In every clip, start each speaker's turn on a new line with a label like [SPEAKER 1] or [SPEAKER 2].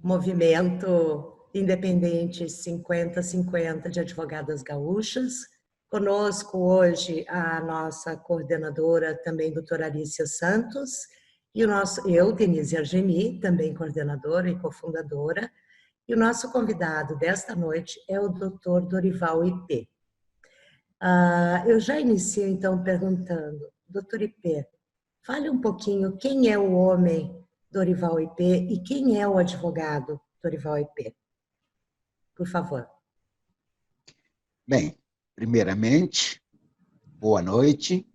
[SPEAKER 1] Movimento Independente 50-50 de Advogadas Gaúchas. Conosco hoje a nossa coordenadora, também doutora Alicia Santos, e eu, Denise Argeni, também coordenadora e cofundadora, e o nosso convidado desta noite é o doutor Dorival IP. Eu já inicio, então, perguntando, doutor IP, fale um pouquinho quem é o homem Dorival IP e quem é o advogado Dorival IP. Por favor.
[SPEAKER 2] Bem, primeiramente, boa noite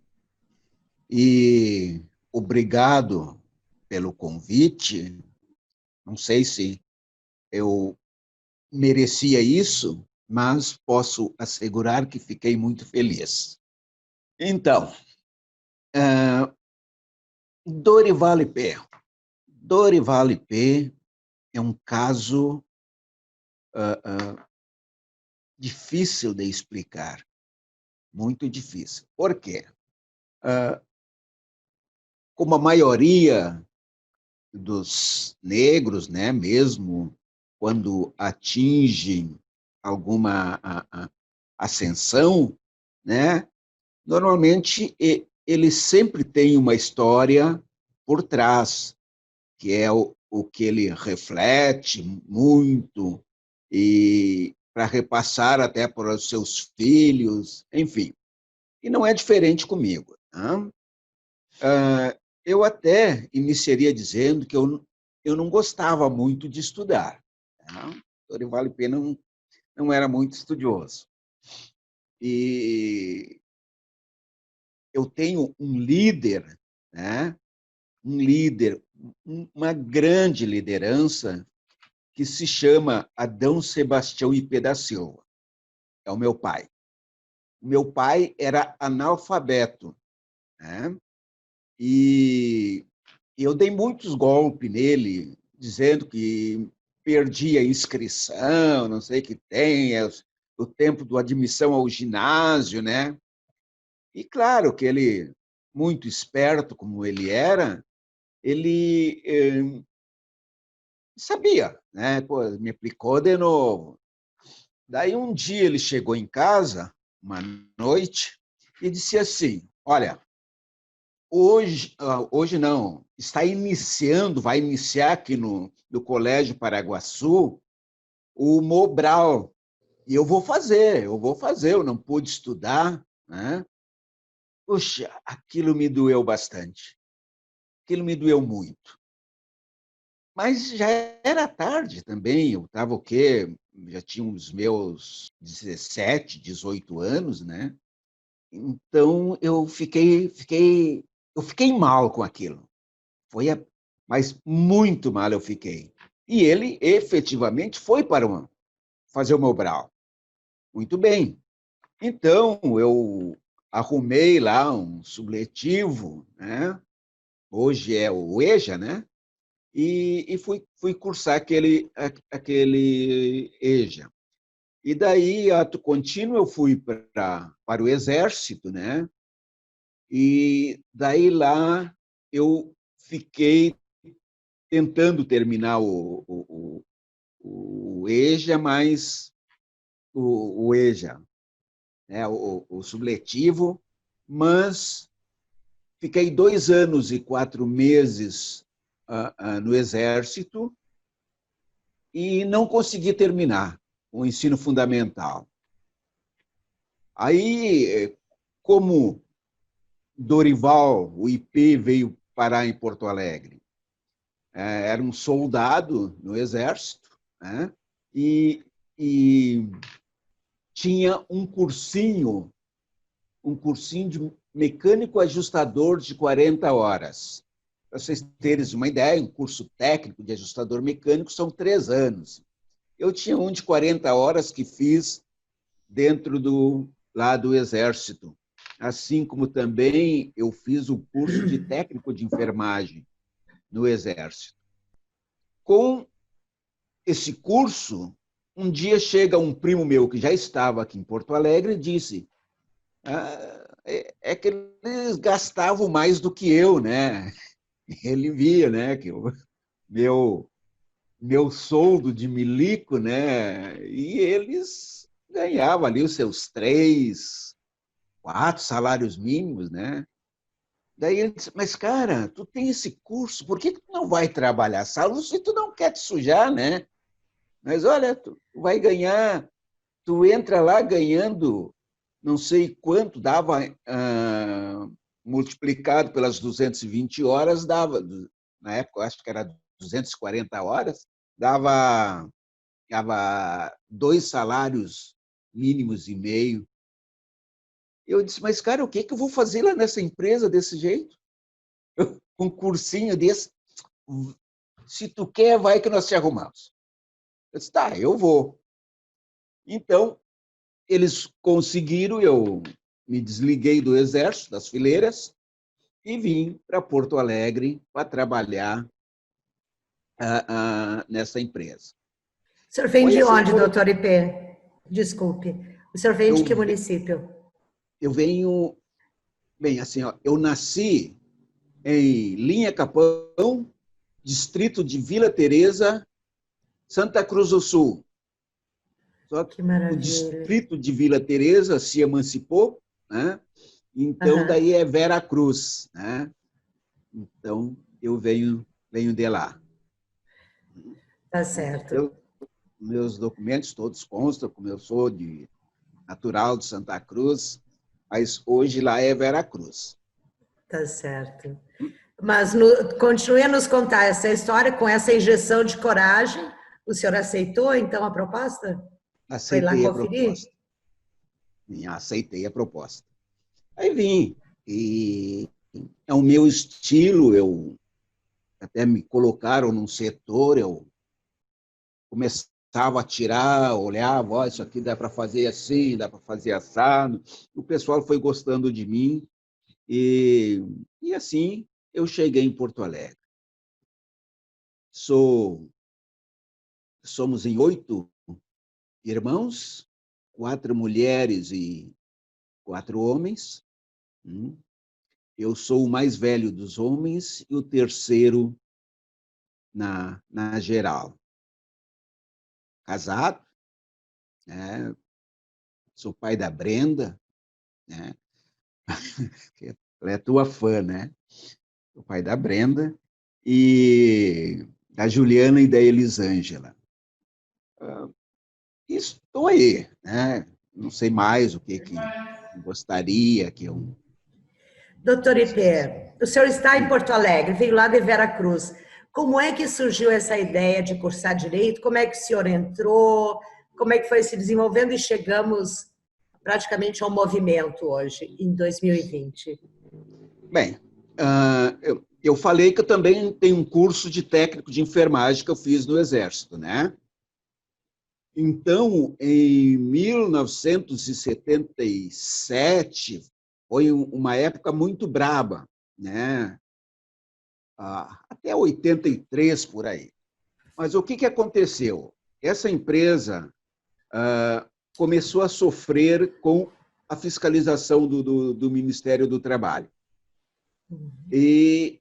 [SPEAKER 2] e obrigado pelo convite. Não sei se eu merecia isso, mas posso assegurar que fiquei muito feliz. Então, Dorival IP. Dorival IP é um caso difícil de explicar, muito difícil. Por quê? Como a maioria dos negros, né, mesmo quando atingem alguma ascensão, né, normalmente ele sempre tem uma história por trás, que é o que ele reflete muito e para repassar até para os seus filhos, enfim. E não é diferente comigo. Né? Eu até iniciaria dizendo que eu não gostava muito de estudar. Tá? Dorival IP não era muito estudioso. E eu tenho um líder, né? Um líder, uma grande liderança, que se chama Adão Sebastião IP da Silva. É o meu pai. O meu pai era analfabeto, né? E eu dei muitos golpes nele, dizendo que perdia a inscrição, não sei o que tem, o tempo da admissão ao ginásio, né? E claro que ele, muito esperto como ele era, ele sabia, né? Pô, me aplicou de novo. Daí um dia ele chegou em casa, uma noite, e disse assim: olha, hoje não, está iniciando, vai iniciar aqui no Colégio Paraguaçu o Mobral, e eu vou fazer, eu não pude estudar, né? Puxa, aquilo me doeu bastante, aquilo me doeu muito. Mas já era tarde também, eu estava o quê? Já tinha os meus 17, 18 anos, né? Então eu fiquei mal com aquilo. Mas muito mal eu fiquei. E ele efetivamente foi para fazer o Mobral. Muito bem. Então eu arrumei lá um supletivo, né? Hoje é o EJA, né? E fui cursar aquele EJA. E daí, ato contínuo, eu fui para o Exército, né? E daí lá eu fiquei tentando terminar o EJA, mas o EJA, né? O supletivo, mas fiquei 2 anos e 4 meses no Exército e não consegui terminar o ensino fundamental. Aí, como Dorival, o IP, veio parar em Porto Alegre, era um soldado no Exército, né? E tinha um cursinho de mecânico ajustador de 40 horas. Para vocês terem uma ideia, um curso técnico de ajustador mecânico são 3 anos. Eu tinha um de 40 horas que fiz dentro lá do Exército. Assim como também eu fiz o curso de técnico de enfermagem no Exército. Com esse curso, um dia chega um primo meu que já estava aqui em Porto Alegre e disse: é que eles gastavam mais do que eu, né? Ele via, né, que o meu soldo de milico, né? E eles ganhavam ali os seus 3, 4 salários mínimos, né? Daí ele disse, mas cara, tu tem esse curso, por que tu não vai trabalhar salvo se tu não quer te sujar, né? Mas olha, tu vai ganhar, tu entra lá ganhando não sei quanto, dava multiplicado pelas 220 horas, dava, na época eu acho que era 240 horas, dava 2 salários mínimos e meio. Eu disse, mas cara, o que eu vou fazer lá nessa empresa desse jeito? Com um cursinho desse? Se tu quer, vai que nós te arrumamos. Eu disse, tá, eu vou. Então, eles conseguiram, eu me desliguei do exército, das fileiras, e vim para Porto Alegre para trabalhar nessa empresa.
[SPEAKER 1] O senhor vem
[SPEAKER 2] Foi
[SPEAKER 1] de
[SPEAKER 2] assim,
[SPEAKER 1] onde, doutor IP? Desculpe. O senhor vem de que
[SPEAKER 2] eu,
[SPEAKER 1] município?
[SPEAKER 2] eu venho, bem, assim, ó, eu nasci em Linha Capão, distrito de Vila Teresa, Santa Cruz do Sul. Só que
[SPEAKER 1] Que
[SPEAKER 2] o
[SPEAKER 1] maravilha.
[SPEAKER 2] distrito de Vila Teresa se emancipou, né? Então
[SPEAKER 1] Aham,
[SPEAKER 2] daí é Vera Cruz, né? Então eu venho de lá.
[SPEAKER 1] tá certo.
[SPEAKER 2] Eu, meus documentos todos constam, como eu sou de natural de Santa Cruz, mas hoje lá é Vera Cruz.
[SPEAKER 1] Tá certo. Mas continue a nos contar essa história com essa injeção de coragem. O senhor aceitou, então, a proposta? Foi lá
[SPEAKER 2] Aceitei a
[SPEAKER 1] conferir?
[SPEAKER 2] proposta. Aceitei a proposta. Aí vim. E é o meu estilo, eu até me colocaram num setor, eu começava a tirar, olhava, oh, isso aqui dá para fazer assim, dá para fazer assado. O pessoal foi gostando de mim e assim eu cheguei em Porto Alegre. Somos em 8 irmãos, 4 mulheres e 4 homens. Eu sou o mais velho dos homens e o terceiro na geral. Casado, né? Sou pai da Brenda, né? Ela é tua fã, né? O pai da Brenda e da Juliana e da Elisângela. Estou aí, né? Não sei mais o que gostaria que eu...
[SPEAKER 1] Doutor Ipê, o senhor está em Porto Alegre, veio lá de Vera Cruz. Como é que surgiu essa ideia de cursar direito? Como é que o senhor entrou? Como é que foi se desenvolvendo e chegamos praticamente ao movimento hoje, em 2020?
[SPEAKER 2] Bem, eu falei que eu também tenho um curso de técnico de enfermagem que eu fiz no Exército, né? Então, em 1977, foi uma época muito braba, né? Até 83 por aí. Mas o que aconteceu? Essa empresa começou a sofrer com a fiscalização do Ministério do Trabalho. E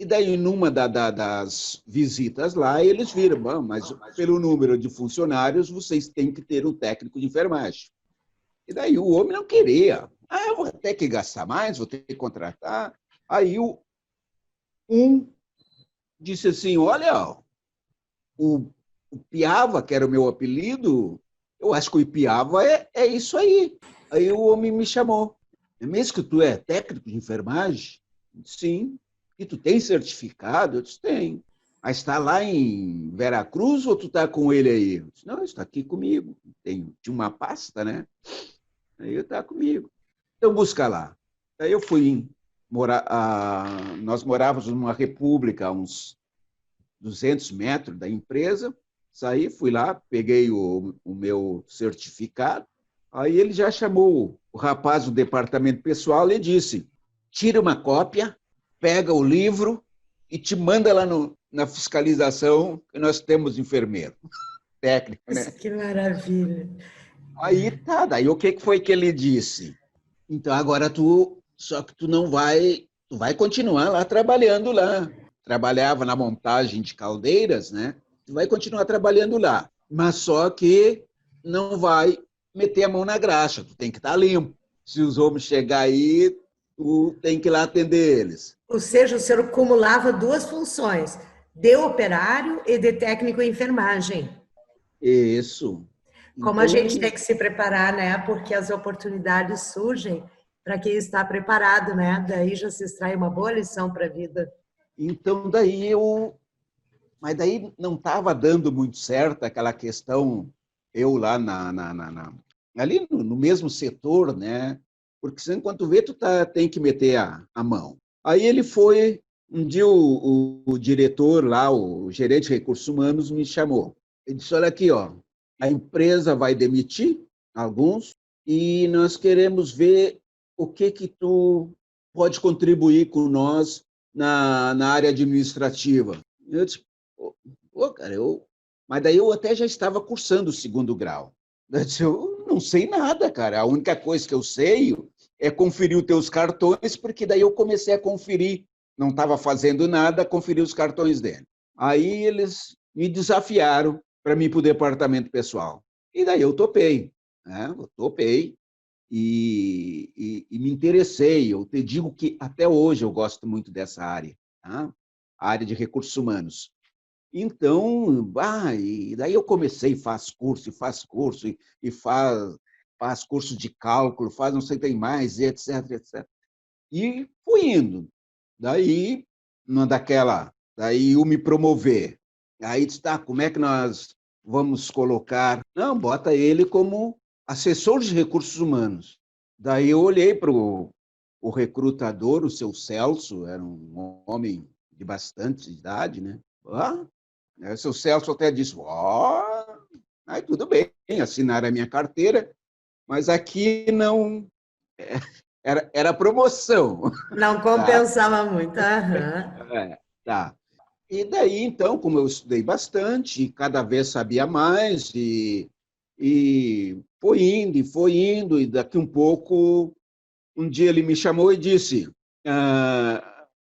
[SPEAKER 2] daí, numa das visitas lá, eles viram, mas pelo número de funcionários, vocês têm que ter um técnico de enfermagem. E daí o homem não queria. Eu vou ter que gastar mais, vou ter que contratar. Aí um disse assim, olha, o Piava, que era o meu apelido, eu acho que o Piava é isso aí. Aí o homem me chamou. É mesmo que tu é técnico de enfermagem? Sim. E tu tem certificado? Eu disse, tem. Mas está lá em Veracruz ou tu está com ele aí? Eu disse, não, está aqui comigo. Tinha uma pasta, né? Aí está comigo. Então busca lá. Aí eu fui morar. Nós morávamos numa república, a uns 200 metros da empresa. Saí, fui lá, peguei o meu certificado. Aí ele já chamou o rapaz do departamento pessoal e disse, tira uma cópia, pega o livro e te manda lá na fiscalização que nós temos enfermeiro técnico, né?
[SPEAKER 1] Que maravilha.
[SPEAKER 2] Aí tá, daí o que foi que ele disse? Então agora só que tu não vai, tu vai continuar lá trabalhando lá. Trabalhava na montagem de caldeiras, né? tu vai continuar trabalhando lá, mas só que não vai meter a mão na graxa, tu tem que estar limpo. Se os homens chegar aí, tu tem que ir lá atender eles.
[SPEAKER 1] Ou seja, o senhor acumulava duas funções, de operário e de técnico em enfermagem.
[SPEAKER 2] Isso.
[SPEAKER 1] Como a gente
[SPEAKER 2] Então,
[SPEAKER 1] tem que se preparar, né? Porque as oportunidades surgem para quem está preparado, né? Daí já se extrai uma boa lição para a vida.
[SPEAKER 2] então mas daí não estava dando muito certo aquela questão, eu lá ali no mesmo setor, né? Porque senão, enquanto vê, tem que meter a mão. Aí ele foi, um dia o diretor lá, o gerente de recursos humanos, me chamou. Ele disse, olha aqui, ó, a empresa vai demitir alguns e nós queremos ver o que tu pode contribuir com nós na área administrativa. Eu disse, pô, cara, mas daí eu até já estava cursando o segundo grau. Eu disse, eu não sei nada, cara. A única coisa que eu sei é conferir os teus cartões, porque daí eu comecei a conferir. Não estava fazendo nada, conferir os cartões dele. Aí eles me desafiaram para mim ir para o departamento pessoal. E daí eu topei, né? Eu topei e me interessei. Eu te digo que até hoje eu gosto muito dessa área, tá? A área de recursos humanos. Então, e daí eu comecei, faz curso, faz curso de cálculo, faz não sei tem mais, etc, etc. E fui indo. Daí, daí eu me promover. Aí disse, tá, como é que nós vamos colocar? Não, bota ele como assessor de recursos humanos. Daí eu olhei para o recrutador, o seu Celso, era um homem de bastante idade, né? O seu Celso até disse, aí tudo bem, assinaram a minha carteira, mas aqui não era promoção.
[SPEAKER 1] Não
[SPEAKER 2] Tá?
[SPEAKER 1] compensava muito. Aham.
[SPEAKER 2] Tá. E daí, então, como eu estudei bastante, cada vez sabia mais, e foi indo, e daqui um pouco, um dia ele me chamou e disse,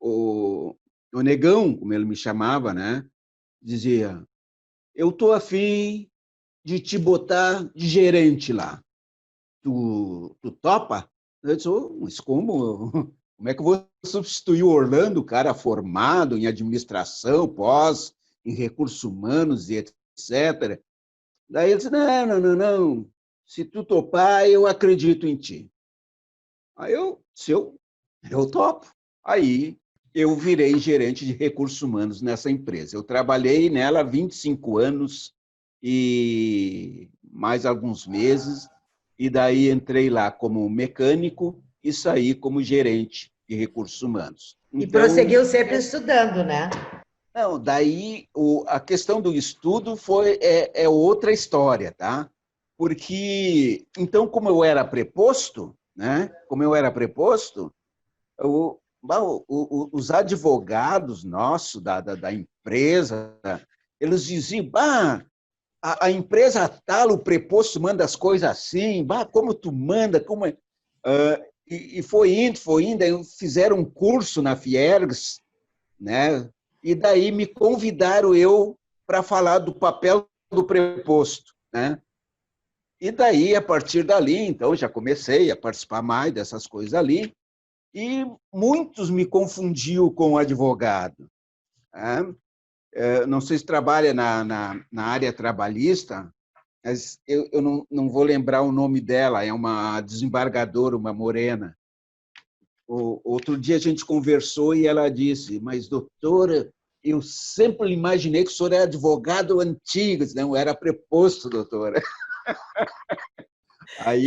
[SPEAKER 2] o Negão, como ele me chamava, né, dizia, eu estou afim de te botar de gerente lá. Tu topa? Eu disse, mas como? Como é que eu vou substituir o Orlando, cara formado em administração, pós, em recursos humanos e etc. Daí ele disse, não. Se tu topar, eu acredito em ti. Aí eu topo. Aí eu virei gerente de recursos humanos nessa empresa. Eu trabalhei nela 25 anos e mais alguns meses, e daí entrei lá como mecânico e saí como gerente de recursos humanos.
[SPEAKER 1] E
[SPEAKER 2] Então,
[SPEAKER 1] prosseguiu sempre estudando, né?
[SPEAKER 2] não, daí a questão do estudo é outra história, tá? Porque, então, como eu era preposto, né? Como eu era preposto, os advogados nossos da empresa, eles diziam, a empresa tal, o preposto manda as coisas assim, como tu manda, como é? E foi indo, aí fizeram um curso na Fiergs, né? E daí me convidaram eu para falar do papel do preposto, né? E daí, a partir dali, então, já comecei a participar mais dessas coisas ali, e muitos me confundiam com o advogado, né? Não sei se trabalha na área trabalhista, mas eu não vou lembrar o nome dela, é uma desembargadora, uma morena. Outro dia a gente conversou e ela disse, mas doutora, eu sempre imaginei que o senhor era advogado antigo. Eu disse, não, era preposto, doutora.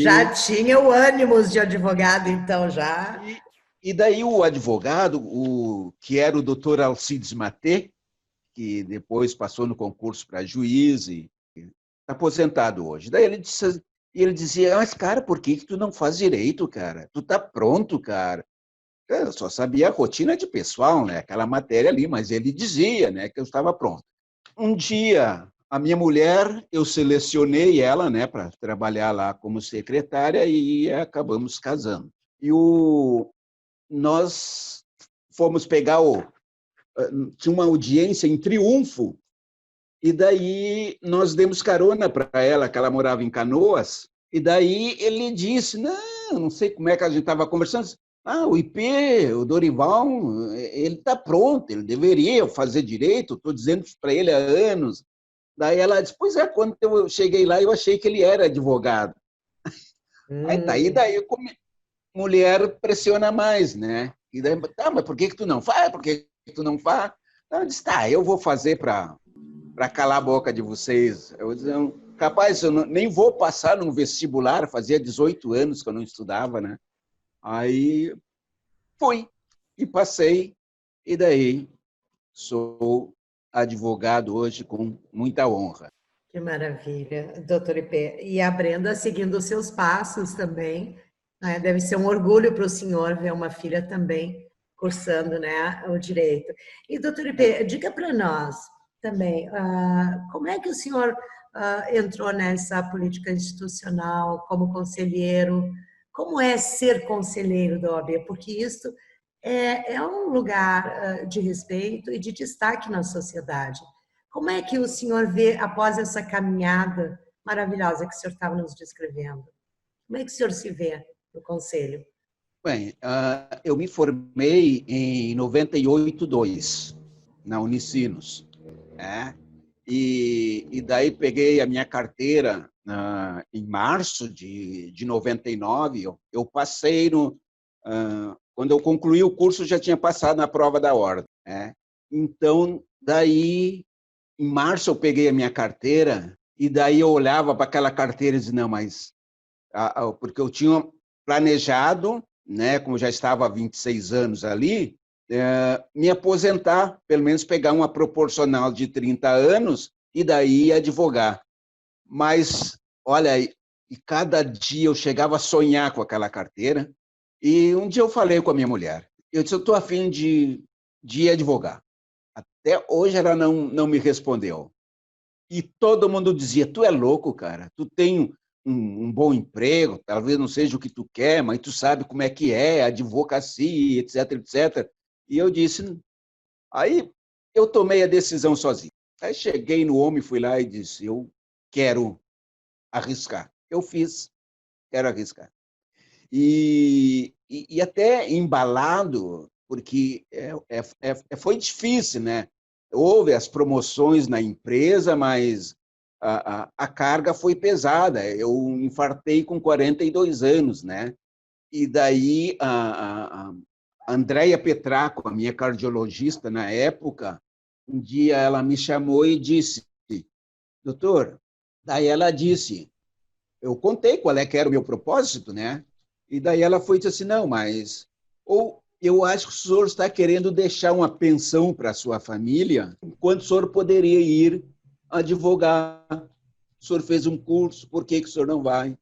[SPEAKER 1] Já
[SPEAKER 2] Aí,
[SPEAKER 1] tinha o ânimos de advogado, então, já.
[SPEAKER 2] e daí o advogado, que era o doutor Alcides Matê, que depois passou no concurso para juiz e está aposentado hoje. Daí ele dizia, mas cara, por que tu não faz direito, cara? Tu tá pronto, cara. Eu só sabia a rotina de pessoal, né? Aquela matéria ali, mas ele dizia, né, que eu estava pronto. Um dia, a minha mulher, eu selecionei ela, né, para trabalhar lá como secretária e acabamos casando. E nós fomos pegar tinha uma audiência em Triunfo E daí nós demos carona para ela, que ela morava em Canoas, e daí ele disse, não sei como é que a gente estava conversando, o IP, o Dorival, ele está pronto, ele deveria fazer direito, estou dizendo isso para ele há anos. Daí ela disse, pois é, quando eu cheguei lá, eu achei que ele era advogado. Aí tá, e daí como mulher pressiona mais, né? E daí, tá, mas por que tu não faz? Por que tu não faz? Então, eu disse, tá, eu vou fazer para calar a boca de vocês. Eu disse, capaz, eu nem vou passar num vestibular, fazia 18 anos que eu não estudava, né? Aí fui e passei, e daí sou advogado hoje com muita honra.
[SPEAKER 1] Que maravilha, doutor IP. E a Brenda seguindo os seus passos também, né? Deve ser um orgulho para o senhor ver uma filha também cursando, né, o direito. E, doutor IP, diga para nós também, como é que o senhor entrou nessa política institucional como conselheiro? Como é ser conselheiro da OAB? Porque isso é um lugar de respeito e de destaque na sociedade. Como é que o senhor vê, após essa caminhada maravilhosa que o senhor estava nos descrevendo? Como é que o senhor se vê no Conselho?
[SPEAKER 2] Bem, eu me formei em 98-2, na Unicinos, né? E daí peguei a minha carteira em março de 99. Eu passei quando eu concluí o curso, já tinha passado na prova da ordem, né? Então, daí, em março, eu peguei a minha carteira e daí eu olhava para aquela carteira e dizia, não, mas... porque eu tinha planejado, né, como já estava há 26 anos ali, me aposentar, pelo menos pegar uma proporcional de 30 anos e daí advogar. Mas, olha, e cada dia eu chegava a sonhar com aquela carteira, e um dia eu falei com a minha mulher, eu disse, eu estou a fim de ir advogar. Até hoje ela não me respondeu. E todo mundo dizia, tu é louco, cara, tu tem um bom emprego, talvez não seja o que tu quer, mas tu sabe como é que é, advocacia, etc, etc. E eu disse, aí eu tomei a decisão sozinho. Aí cheguei no homem, fui lá e disse, eu quero arriscar. Eu fiz, quero arriscar. E até embalado, porque foi difícil, né? Houve as promoções na empresa, mas a carga foi pesada. Eu infartei com 42 anos, né? E daí a Andréia Petraco, a minha cardiologista na época, um dia ela me chamou e disse, doutor, daí ela disse, eu contei qual é que era o meu propósito, né? E daí ela foi e disse assim, não, mas ou eu acho que o senhor está querendo deixar uma pensão para a sua família, enquanto o senhor poderia ir advogar. O senhor fez um curso, por que o senhor não vai?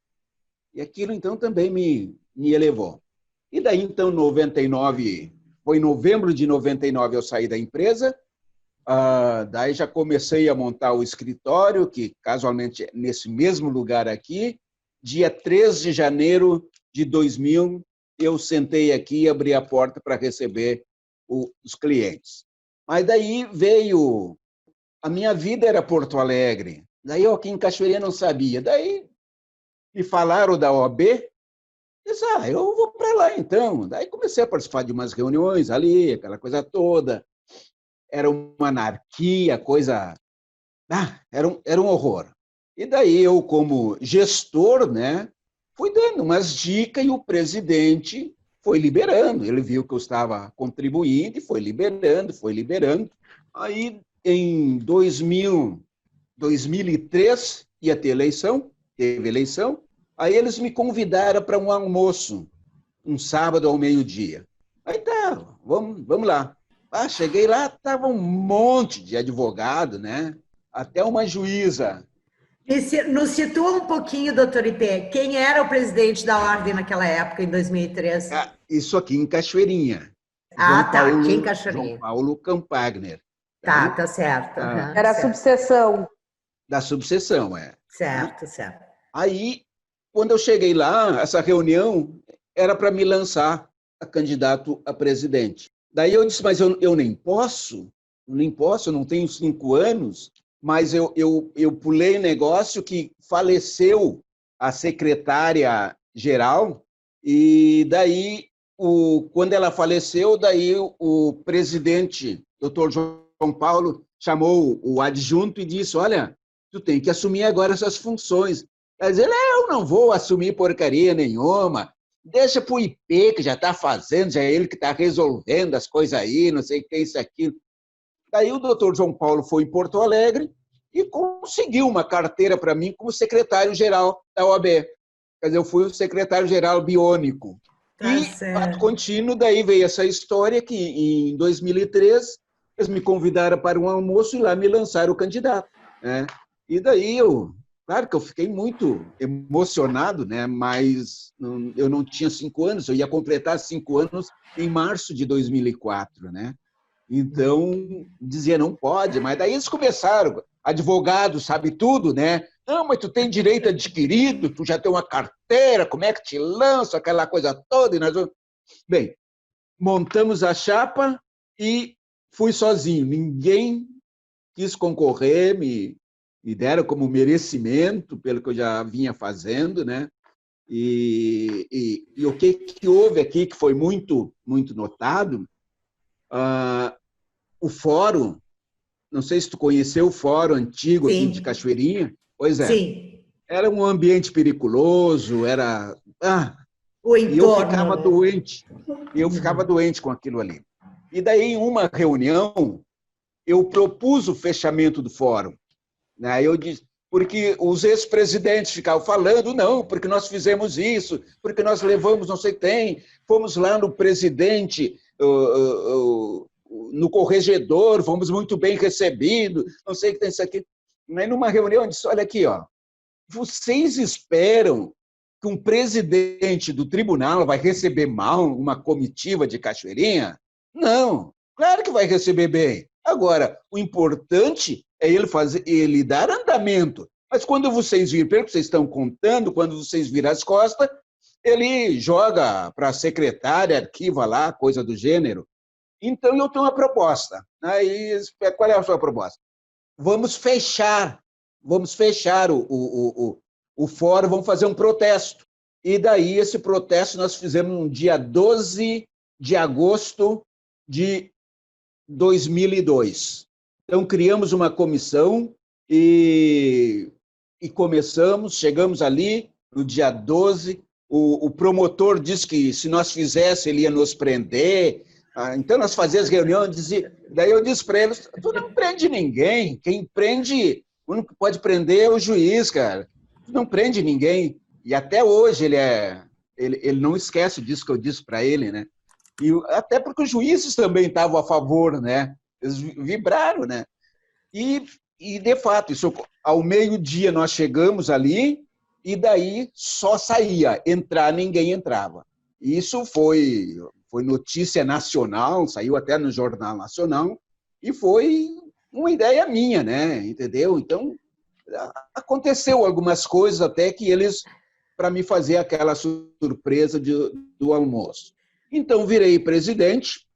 [SPEAKER 2] E aquilo, então, também me elevou. E daí, então, 99, foi em novembro de 99 eu saí da empresa, daí já comecei a montar o escritório, que casualmente é nesse mesmo lugar aqui. Dia 3 de janeiro de 2000, eu sentei aqui e abri a porta para receber os clientes. Mas daí veio... A minha vida era Porto Alegre. Daí eu aqui em Cachoeirinha não sabia. Daí me falaram da OAB. Eu disse, eu vou para lá então. Daí comecei a participar de umas reuniões ali, aquela coisa toda. Era uma anarquia, coisa... era um horror. E daí eu, como gestor, né, fui dando umas dicas e o presidente foi liberando. Ele viu que eu estava contribuindo e foi liberando, foi liberando. Aí, em 2003, ia ter eleição, teve eleição. Aí eles me convidaram para um almoço, um sábado ao meio-dia. Aí tá, vamos lá. Cheguei lá, estava um monte de advogado, né? Até uma juíza.
[SPEAKER 1] Nos situa um pouquinho, doutor IP, quem era o presidente da ordem naquela época, em 2003?
[SPEAKER 2] Isso aqui em Cachoeirinha.
[SPEAKER 1] Tá, aqui em
[SPEAKER 2] João
[SPEAKER 1] Cachoeirinha.
[SPEAKER 2] Paulo Campagner.
[SPEAKER 1] Tá certo.
[SPEAKER 3] Era a subseção.
[SPEAKER 2] Da subseção, é.
[SPEAKER 1] Certo, certo.
[SPEAKER 2] Aí, quando eu cheguei lá, essa reunião era para me lançar a candidato a presidente. Daí eu disse, mas eu nem posso, eu não tenho 5 anos. mas eu pulei negócio que faleceu a secretária-geral, e daí, quando ela faleceu, daí o presidente, doutor João Paulo, chamou o adjunto e disse, olha, tu tem que assumir agora essas funções. Mas ele, eu não vou assumir porcaria nenhuma, deixa para o IP, que já está fazendo, já é ele que está resolvendo as coisas aí, não sei o que, isso, aquilo. Daí o doutor João Paulo foi em Porto Alegre e conseguiu uma carteira para mim como secretário-geral da OAB. Quer dizer, eu fui o secretário-geral biônico.
[SPEAKER 1] Tá
[SPEAKER 2] E,
[SPEAKER 1] certo.
[SPEAKER 2] fato contínuo, daí veio essa história que, em 2003, eles me convidaram para um almoço e lá me lançaram o candidato, né? E daí claro que eu fiquei muito emocionado, né? Mas eu não tinha 5 anos, eu ia completar 5 anos em março de 2004, né? Então, dizia, não pode, mas daí eles começaram, advogado sabe tudo, né? Não, mas tu tem direito adquirido, tu já tem uma carteira, como é que te lança, aquela coisa toda. E nós... Bem, montamos a chapa e fui sozinho. Ninguém quis concorrer, me deram como merecimento pelo que eu já vinha fazendo, né? E o que houve aqui que foi muito, muito notado, o fórum, não sei se tu conheceu o fórum antigo aqui de
[SPEAKER 1] Sim,
[SPEAKER 2] Cachoeirinha, pois é,
[SPEAKER 1] sim.
[SPEAKER 2] era um ambiente perigoso, era...
[SPEAKER 1] O
[SPEAKER 2] e eu
[SPEAKER 1] entorno,
[SPEAKER 2] ficava
[SPEAKER 1] né?
[SPEAKER 2] doente, com aquilo ali. E daí, em uma reunião, eu propus o fechamento do fórum. Né? Eu disse, porque os ex-presidentes ficavam falando, não, porque nós fizemos isso, porque nós levamos não sei quem, fomos lá no presidente, no corregedor, fomos muito bem recebidos, não sei o que tem isso aqui. Aí, numa reunião, eu disse, olha aqui, ó, vocês esperam que um presidente do tribunal vai receber mal uma comitiva de Cachoeirinha? Não, claro que vai receber bem. Agora, o importante é ele dar andamento. Mas quando vocês virem, pelo que vocês estão contando, quando vocês viram as costas, ele joga para a secretária, arquiva lá, coisa do gênero. Então, eu tenho uma proposta. Aí, qual é a sua proposta? Vamos fechar o fórum, vamos fazer um protesto. E daí, esse protesto nós fizemos no dia 12 de agosto de 2002. Então, criamos uma comissão e chegamos ali no dia 12, o promotor disse que se nós fizéssemos, ele ia nos prender. Então, nós fazíamos reuniões, daí eu disse para eles, tu não prende ninguém, quem prende, o único que pode prender é o juiz, cara. Tu não prende ninguém. E até hoje ele não esquece disso que eu disse para ele, né? E até porque os juízes também estavam a favor, né? Eles vibraram, né? E de fato, isso, ao meio-dia nós chegamos ali e daí só saía, entrar ninguém entrava. Isso foi notícia nacional, saiu até no Jornal Nacional e foi uma ideia minha, né? Entendeu? Então, aconteceu algumas coisas até que eles, para me fazer aquela surpresa do almoço. Então, virei presidente,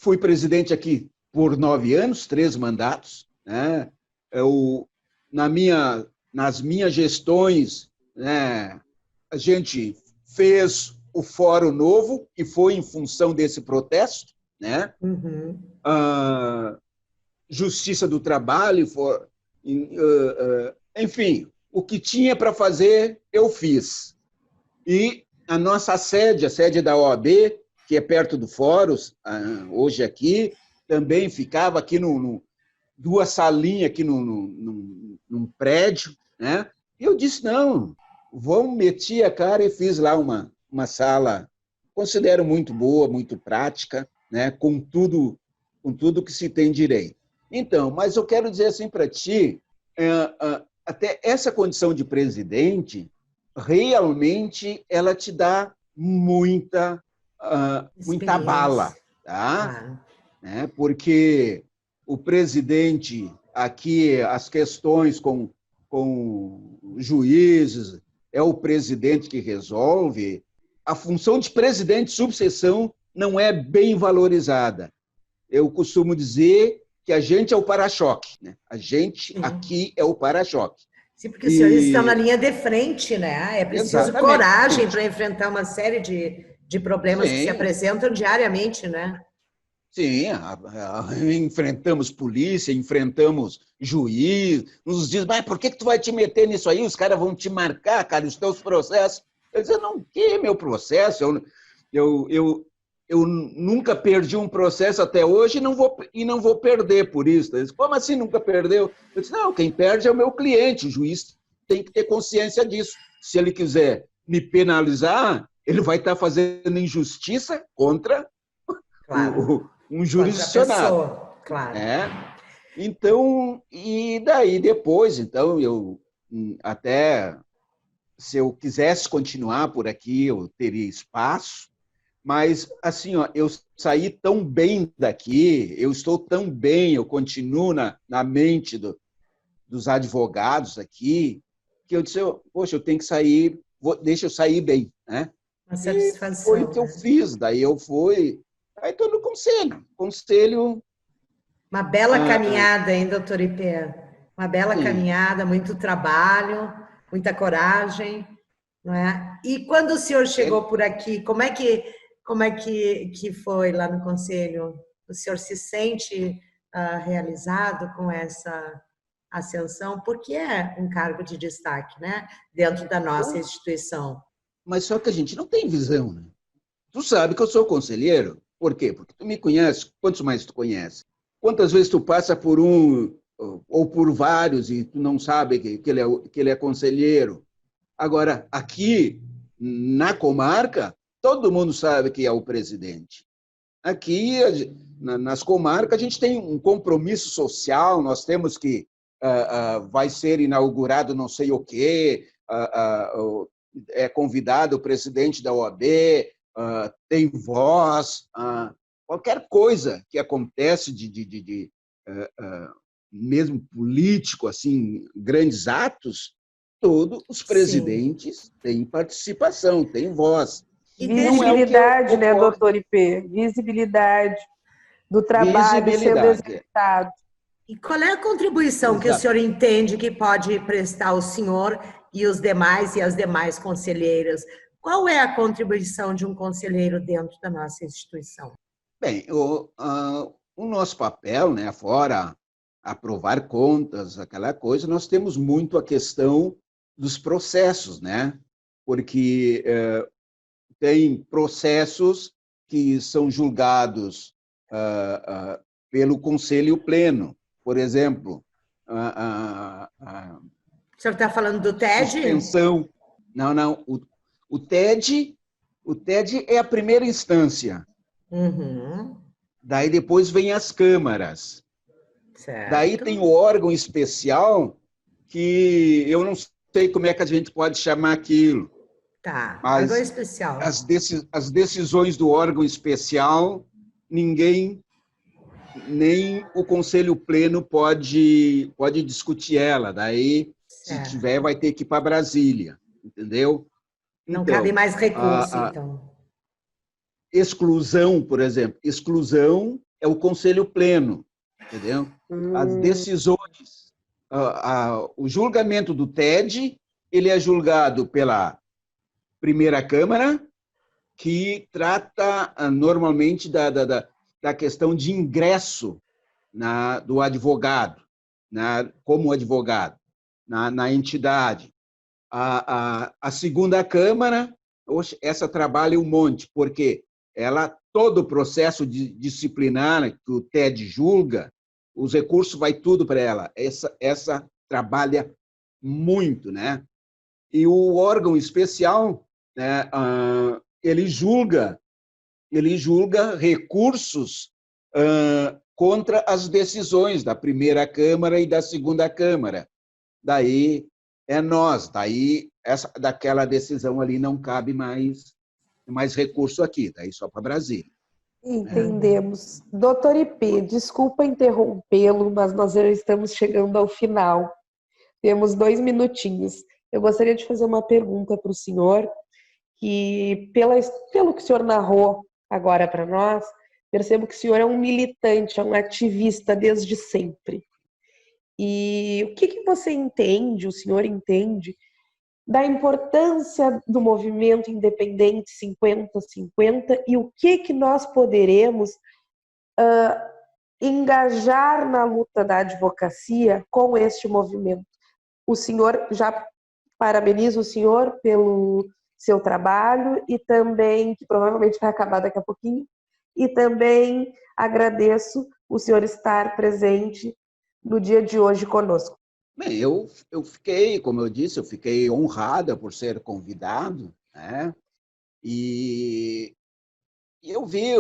[SPEAKER 2] fui presidente aqui por 9 anos, 3 mandatos. Né? Nas minhas gestões, né, a gente fez o Fórum Novo, que foi em função desse protesto, né?
[SPEAKER 1] Uhum.
[SPEAKER 2] Justiça do Trabalho, enfim, o que tinha para fazer, eu fiz. E a nossa sede, a sede da OAB, que é perto do Fórum, hoje aqui, também ficava aqui duas salinhas aqui num prédio, né? E eu disse, não, meti a cara e fiz lá uma sala, considero muito boa, muito prática, né? Com tudo que se tem direito. Então, mas eu quero dizer assim para ti, até essa condição de presidente, realmente ela te dá muita bala, tá? Né? Porque o presidente, aqui, as questões com juízes, é o presidente que resolve. A função de presidente de subseção não é bem valorizada. Eu costumo dizer que a gente é o para-choque, né? A gente
[SPEAKER 1] Sim.
[SPEAKER 2] aqui é o para-choque.
[SPEAKER 1] Sim, porque os senhores estão na linha de frente, né? É preciso
[SPEAKER 2] Exatamente.
[SPEAKER 1] coragem para enfrentar uma série de problemas que se
[SPEAKER 2] Sim.
[SPEAKER 1] apresentam diariamente, né?
[SPEAKER 2] Sim, enfrentamos polícia, enfrentamos juiz, nos diz, mas por que tu vai te meter nisso aí? Os caras vão te marcar, cara, os teus processos. Eu disse, não, que é meu processo? Eu nunca perdi um processo até hoje e não vou perder por isso. Eles, como assim nunca perdeu? Eu disse, não, quem perde é o meu cliente, o juiz tem que ter consciência disso. Se ele quiser me penalizar, ele vai estar fazendo injustiça contra
[SPEAKER 1] Claro.
[SPEAKER 2] um jurisdicionado.
[SPEAKER 1] Pessoa, claro.
[SPEAKER 2] Então, e daí depois, então, eu até, se eu quisesse continuar por aqui, eu teria espaço, mas, assim, ó, eu saí tão bem daqui, eu estou tão bem, eu continuo na mente dos advogados aqui, que eu disse, poxa, eu tenho que sair, deixa eu sair bem, né?
[SPEAKER 1] Uma satisfação.
[SPEAKER 2] E foi o que eu fiz, daí eu fui, aí estou no conselho.
[SPEAKER 1] Uma bela caminhada, hein, doutor Ipê? Uma bela caminhada, muito trabalho, muita coragem, não é? E quando o senhor chegou por aqui, como é que foi lá no conselho? O senhor se sente realizado com essa ascensão? Porque é um cargo de destaque, né? Dentro da nossa instituição.
[SPEAKER 2] Mas só que a gente não tem visão, né? Tu sabe que eu sou conselheiro. Por quê? Porque tu me conhece. Quantos mais tu conhece? Quantas vezes tu passa por um ou por vários e tu não sabe que ele é conselheiro? Agora, aqui na comarca, todo mundo sabe que é o presidente. Aqui, nas comarcas, a gente tem um compromisso social, nós temos que vai ser inaugurado não sei o quê, é convidado o presidente da OAB, tem voz, qualquer coisa que acontece mesmo político, assim, grandes atos, todos os presidentes têm participação, têm voz.
[SPEAKER 3] Visibilidade, né, doutor Ipê? Visibilidade do trabalho sendo executado.
[SPEAKER 1] E qual é a contribuição que o senhor entende que pode prestar o senhor e os demais e as demais conselheiras? Qual é a contribuição de um conselheiro dentro da nossa instituição?
[SPEAKER 2] Bem, o nosso papel, né, fora aprovar contas, aquela coisa, nós temos muito a questão dos processos, né? Porque tem processos que são julgados pelo Conselho Pleno. Por exemplo,
[SPEAKER 1] o senhor está falando do TED?
[SPEAKER 2] Suspensão. Não. O TED é a primeira instância.
[SPEAKER 1] Uhum.
[SPEAKER 2] Daí depois vem as câmaras.
[SPEAKER 1] Certo.
[SPEAKER 2] Daí tem o órgão especial, que eu não sei como é que a gente pode chamar aquilo.
[SPEAKER 1] Tá,
[SPEAKER 2] mas
[SPEAKER 1] órgão especial.
[SPEAKER 2] As decisões do órgão especial, nem o Conselho Pleno pode discutir ela. Daí, se tiver, vai ter que ir para Brasília, entendeu?
[SPEAKER 1] Não cabe mais recurso, então.
[SPEAKER 2] Exclusão, por exemplo. Exclusão é o Conselho Pleno, entendeu? As decisões, o julgamento do TED, ele é julgado pela primeira Câmara, que trata normalmente da questão de ingresso do advogado, como advogado, na entidade. A segunda Câmara, essa trabalha um monte, porque todo o processo disciplinar que o TED julga, os recursos vai tudo para ela. Essa trabalha muito, né? E o órgão especial, né, ele julga recursos contra as decisões da primeira Câmara e da segunda Câmara. Daí é nós, daquela decisão ali não cabe mais recurso aqui, daí só para Brasília.
[SPEAKER 3] Entendemos. Doutor Ipê, desculpa interrompê-lo, mas nós já estamos chegando ao final. Temos 2 minutinhos. Eu gostaria de fazer uma pergunta para o senhor, que pelo que o senhor narrou agora para nós, Percebo que o senhor é um militante, é um ativista desde sempre. E o que você entende, o senhor entende, da importância do movimento independente 50-50 e o que nós poderemos engajar na luta da advocacia com este movimento? O senhor, já parabenizo o senhor pelo seu trabalho e também, que provavelmente vai acabar daqui a pouquinho, e também agradeço o senhor estar presente no dia de hoje conosco.
[SPEAKER 2] Bem, eu fiquei, como eu disse, eu fiquei honrada por ser convidado, né? E eu vi,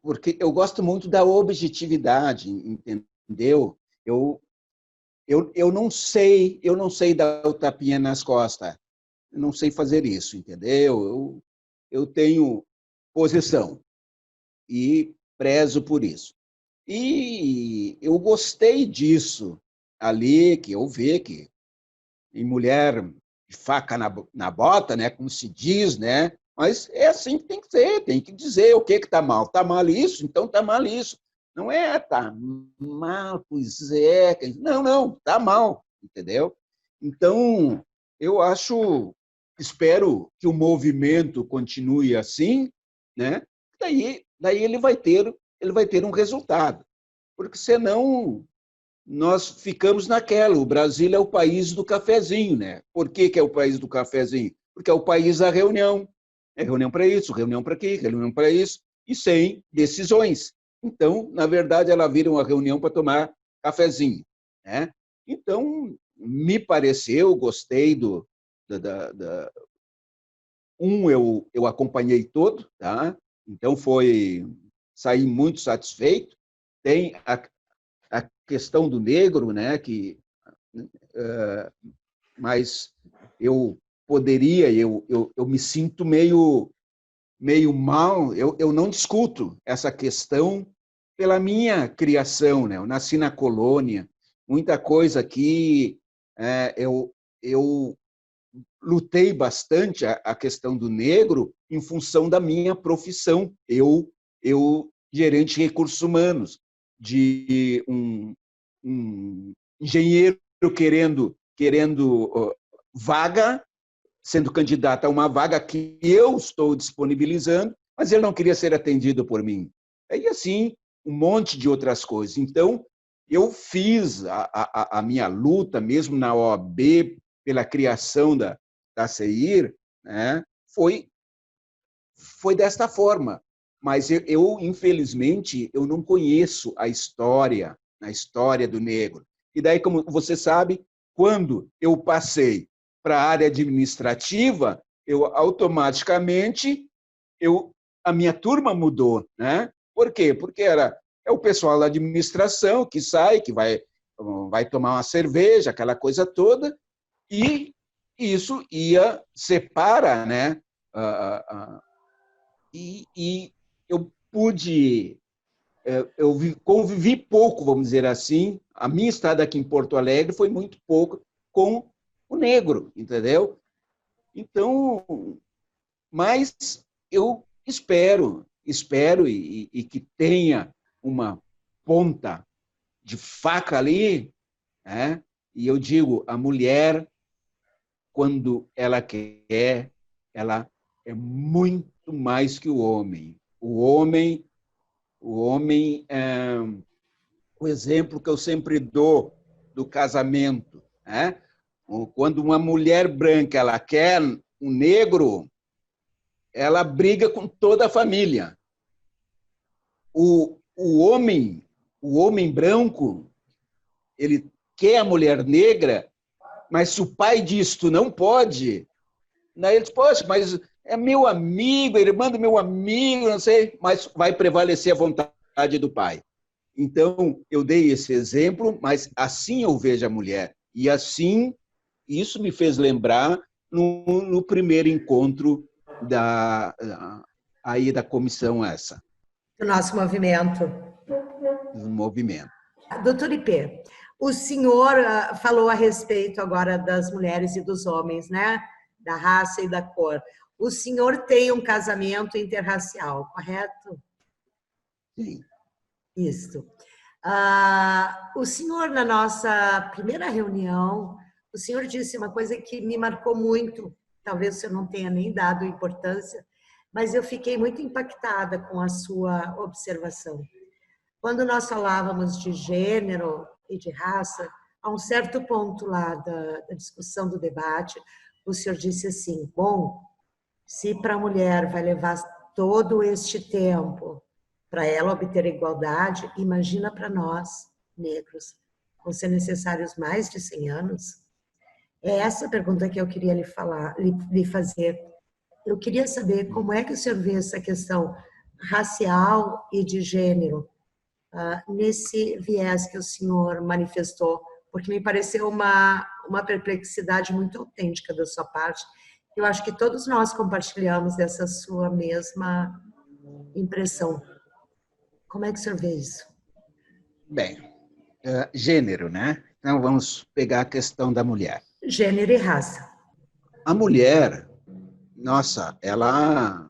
[SPEAKER 2] porque eu gosto muito da objetividade, entendeu? Eu não sei dar o tapinha nas costas, eu não sei fazer isso, entendeu? Eu tenho posição e prezo por isso. E eu gostei disso ali, que eu vi que em mulher de faca na bota, né, como se diz, né? Mas é assim que tem que ser, tem que dizer o que está mal. Está mal isso? Então está mal isso. Não é, está mal, pois é. Não, está mal, entendeu? Então, eu espero que o movimento continue assim, né? Daí ele vai ter um resultado. Porque senão nós ficamos naquela. O Brasil é o país do cafezinho, né? Por que é o país do cafezinho? Porque é o país da reunião. É reunião para isso, reunião para aqui, reunião para isso, e sem decisões. Então, na verdade, ela vira uma reunião para tomar cafezinho, né? Então, me pareceu, gostei eu acompanhei todo, tá? Então saí muito satisfeito. Tem a questão do negro, né, mas eu poderia, eu me sinto meio mal, eu não discuto essa questão pela minha criação, né? Eu nasci na colônia, muita coisa aqui, eu lutei bastante a questão do negro em função da minha profissão. Eu gerente de recursos humanos, de um engenheiro querendo vaga, sendo candidato a uma vaga que eu estou disponibilizando, mas ele não queria ser atendido por mim. E assim, um monte de outras coisas. Então, eu fiz a minha luta, mesmo na OAB, pela criação da CEIR, né? Foi desta forma. Mas infelizmente, eu não conheço a história do negro. E daí, como você sabe, quando eu passei para a área administrativa, eu automaticamente a minha turma mudou, né? Por quê? Porque é o pessoal da administração que sai, que vai tomar uma cerveja, aquela coisa toda, e isso separa, né? E eu convivi pouco, vamos dizer assim. A minha estada aqui em Porto Alegre foi muito pouco com o negro, entendeu? Então, mas eu espero e que tenha uma ponta de faca ali, né? E eu digo, a mulher, quando ela quer, ela é muito mais que o homem. O homem é o exemplo que eu sempre dou do casamento, né? Quando uma mulher branca ela quer um negro, ela briga com toda a família. O homem branco, ele quer a mulher negra, mas se o pai diz tu não pode, daí ele diz, poxa, mas é meu amigo, é irmã do meu amigo, não sei, mas vai prevalecer a vontade do pai. Então, eu dei esse exemplo, mas assim eu vejo a mulher. E assim, isso me fez lembrar no primeiro encontro da comissão essa.
[SPEAKER 1] Do nosso movimento.
[SPEAKER 2] Do movimento.
[SPEAKER 1] Doutor Ipê, o senhor falou a respeito agora das mulheres e dos homens, né? Da raça e da cor. O senhor tem um casamento interracial, correto?
[SPEAKER 2] Sim.
[SPEAKER 1] Isso. O senhor, na nossa primeira reunião, o senhor disse uma coisa que me marcou muito, talvez o senhor não tenha nem dado importância, mas eu fiquei muito impactada com a sua observação. Quando nós falávamos de gênero e de raça, a um certo ponto lá da discussão do debate, o senhor disse assim, bom, se para a mulher vai levar todo este tempo para ela obter igualdade, imagina para nós, negros, vão ser necessários mais de 100 anos? É essa a pergunta que eu queria lhe fazer. Eu queria saber como é que o senhor vê essa questão racial e de gênero nesse viés que o senhor manifestou, porque me pareceu uma perplexidade muito autêntica da sua parte. Eu acho que todos nós compartilhamos dessa sua mesma impressão. Como é que o senhor vê isso?
[SPEAKER 2] Bem, gênero, né? Então, vamos pegar a questão da mulher.
[SPEAKER 1] Gênero e raça.
[SPEAKER 2] A mulher, nossa, ela,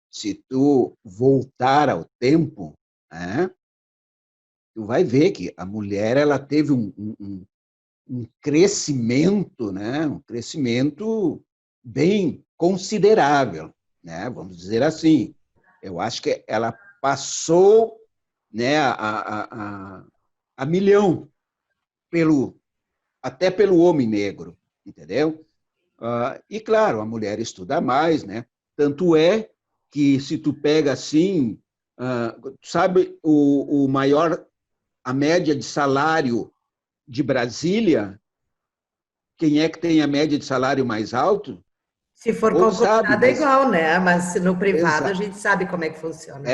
[SPEAKER 2] se tu voltar ao tempo, né, tu vai ver que a mulher ela teve um crescimento, né, um crescimento bem considerável, né, vamos dizer assim. Eu acho que ela passou, né, a milhão até pelo homem negro, entendeu? E, claro, a mulher estuda mais, né? Tanto é que, se tu pega assim, sabe a média de salário de Brasília, quem é que tem a média de salário mais alto?
[SPEAKER 1] Se for
[SPEAKER 2] O povo sabe,
[SPEAKER 1] concursado é
[SPEAKER 2] mas...
[SPEAKER 1] igual, né? Mas no privado a gente sabe como é que funciona.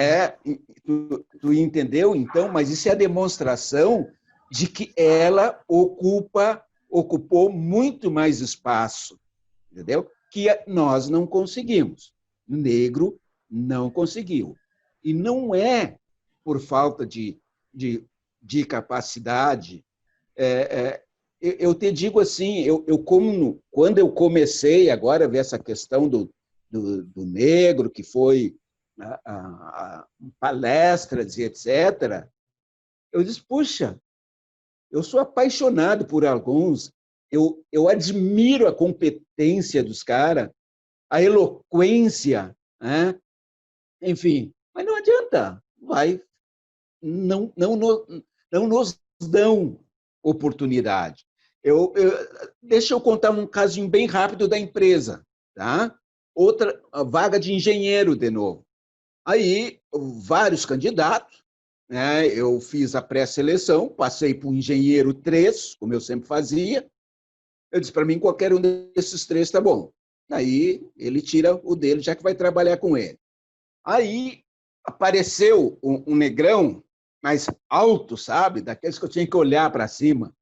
[SPEAKER 2] Tu entendeu? Então, mas isso é a demonstração de que ela ocupou muito mais espaço, entendeu? Que nós não conseguimos. O negro não conseguiu. E não é por falta de capacidade. Eu te digo assim, quando eu comecei agora a ver essa questão do negro, que foi palestras e etc., eu disse, puxa, eu sou apaixonado por alguns, eu admiro a competência dos caras, a eloquência, né? Enfim, mas não adianta, não nos dão oportunidade. Deixa eu contar um casinho bem rápido da empresa, tá? Outra vaga de engenheiro de novo. Aí, vários candidatos, né? Eu fiz a pré-seleção, passei para o engenheiro 3, como eu sempre fazia. Eu disse, para mim, qualquer um desses 3 está bom. Aí, ele tira o dele, já que vai trabalhar com ele. Aí, apareceu um negrão mais alto, sabe? Daqueles que eu tinha que olhar para cima.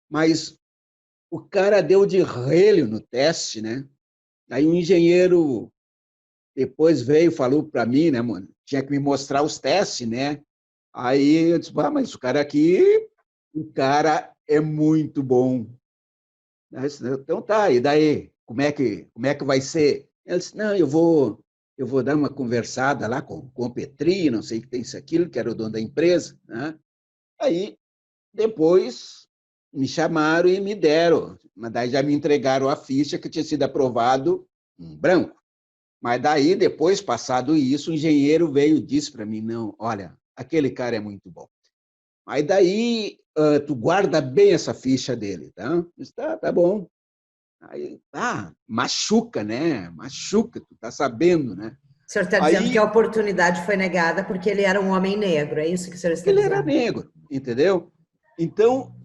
[SPEAKER 2] Mas o cara deu de relho no teste, né? Aí o engenheiro depois veio, falou para mim, né, mano? Tinha que me mostrar os testes, né? Aí eu disse, mas o cara é muito bom. Disse, então tá, e daí? Como é que vai ser? Ele disse, não, eu vou dar uma conversada lá com o Petri, não sei o que tem isso, aquilo, que era o dono da empresa, né? Aí, depois, me chamaram e me deram, mas daí já me entregaram a ficha que tinha sido aprovado em branco. Mas daí, depois, passado isso, o engenheiro veio e disse para mim, não, olha, aquele cara é muito bom. Aí daí, tu guarda bem essa ficha dele, tá? Eu disse, tá bom. Aí, machuca, né? Machuca, tu tá sabendo, né?
[SPEAKER 1] O senhor está dizendo que a oportunidade foi negada porque ele era um homem negro, é isso que o senhor está
[SPEAKER 2] ele
[SPEAKER 1] dizendo?
[SPEAKER 2] Ele era negro, entendeu? Então,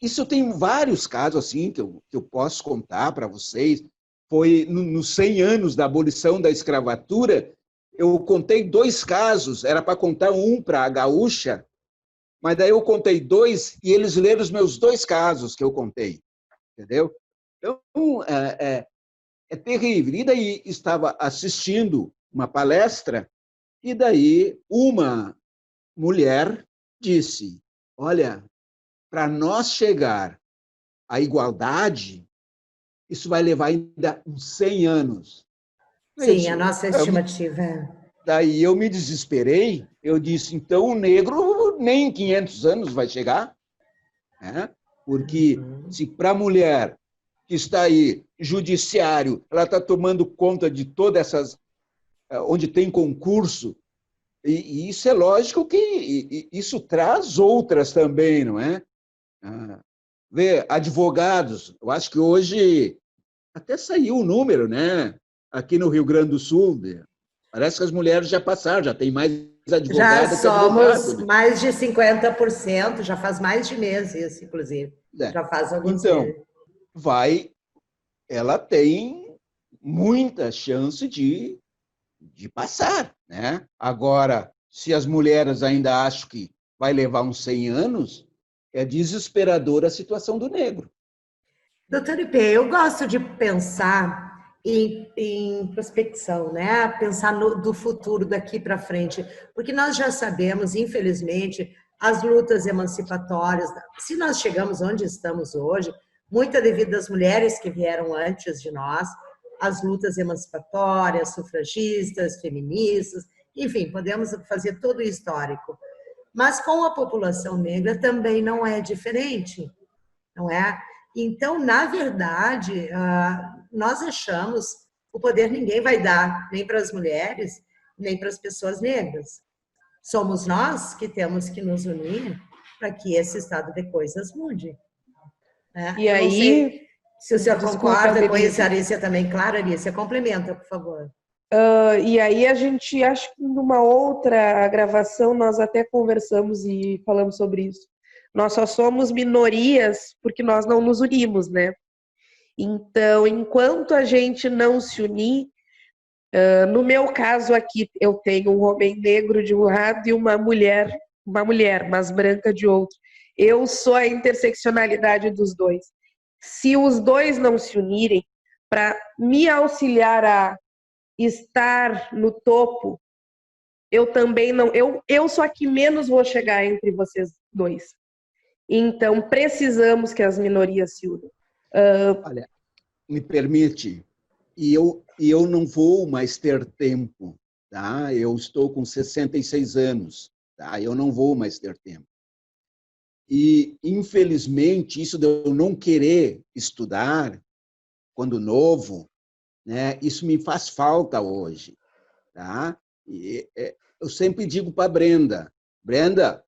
[SPEAKER 2] isso eu tenho vários casos assim que eu posso contar para vocês. Foi nos 100 anos da abolição da escravatura, eu contei 2 casos, era para contar um para a gaúcha, mas daí eu contei 2 e eles leram os meus 2 casos que eu contei, entendeu? Então, é terrível. E daí estava assistindo uma palestra e daí uma mulher disse, olha, para nós chegar à igualdade, isso vai levar ainda uns 100 anos.
[SPEAKER 1] Sim, a nossa estimativa é...
[SPEAKER 2] Daí eu me desesperei, eu disse, então o negro nem em 500 anos vai chegar, né? Porque se para a mulher que está aí, judiciário, ela está tomando conta de todas essas, onde tem concurso, e isso é lógico que isso traz outras também, não é? Vê, advogados, eu acho que hoje até saiu o número, né? Aqui no Rio Grande do Sul, parece que as mulheres já passaram, já tem mais
[SPEAKER 1] Já
[SPEAKER 2] advogada que
[SPEAKER 1] somos
[SPEAKER 2] advogado, né?
[SPEAKER 1] mais de 50%, já faz mais de mês isso, inclusive. Já faz alguns
[SPEAKER 2] Então,
[SPEAKER 1] meses.
[SPEAKER 2] ela tem muita chance de passar, né? Agora, se as mulheres ainda acham que vai levar uns 100 anos, é desesperadora a situação do negro.
[SPEAKER 1] Doutor Ipê, eu gosto de pensar em prospecção, né? Pensar do futuro daqui para frente, porque nós já sabemos, infelizmente, as lutas emancipatórias, se nós chegamos onde estamos hoje, muito devido às mulheres que vieram antes de nós, as lutas emancipatórias, sufragistas, feministas, enfim, podemos fazer todo o histórico. Mas com a população negra também não é diferente, não é? Então, na verdade, nós achamos o poder ninguém vai dar, nem para as mulheres, nem para as pessoas negras. Somos nós que temos que nos unir para que esse estado de coisas mude.
[SPEAKER 3] E
[SPEAKER 1] eu
[SPEAKER 3] aí,
[SPEAKER 1] não sei se o senhor
[SPEAKER 3] desculpa,
[SPEAKER 1] concorda com isso,
[SPEAKER 3] Denise.
[SPEAKER 1] Arícia também. Claro, Arícia, complementa, por favor.
[SPEAKER 3] E aí a gente, acho que numa outra gravação nós até conversamos e falamos sobre isso. Nós só somos minorias porque nós não nos unimos, né? Então, enquanto a gente não se unir, no meu caso aqui, eu tenho um homem negro de um lado e uma mulher, mas branca de outro. Eu sou a interseccionalidade dos dois. Se os dois não se unirem para me auxiliar a estar no topo, eu também não, eu sou a que menos vou chegar entre vocês dois. Então, precisamos que as minorias se unam.
[SPEAKER 2] Olha, me permite, e eu não vou mais ter tempo, tá? Eu estou com 66 anos, tá? Eu não vou mais ter tempo. E, infelizmente, isso de eu não querer estudar quando novo, né? Isso me faz falta hoje, tá? Eu sempre digo para Brenda,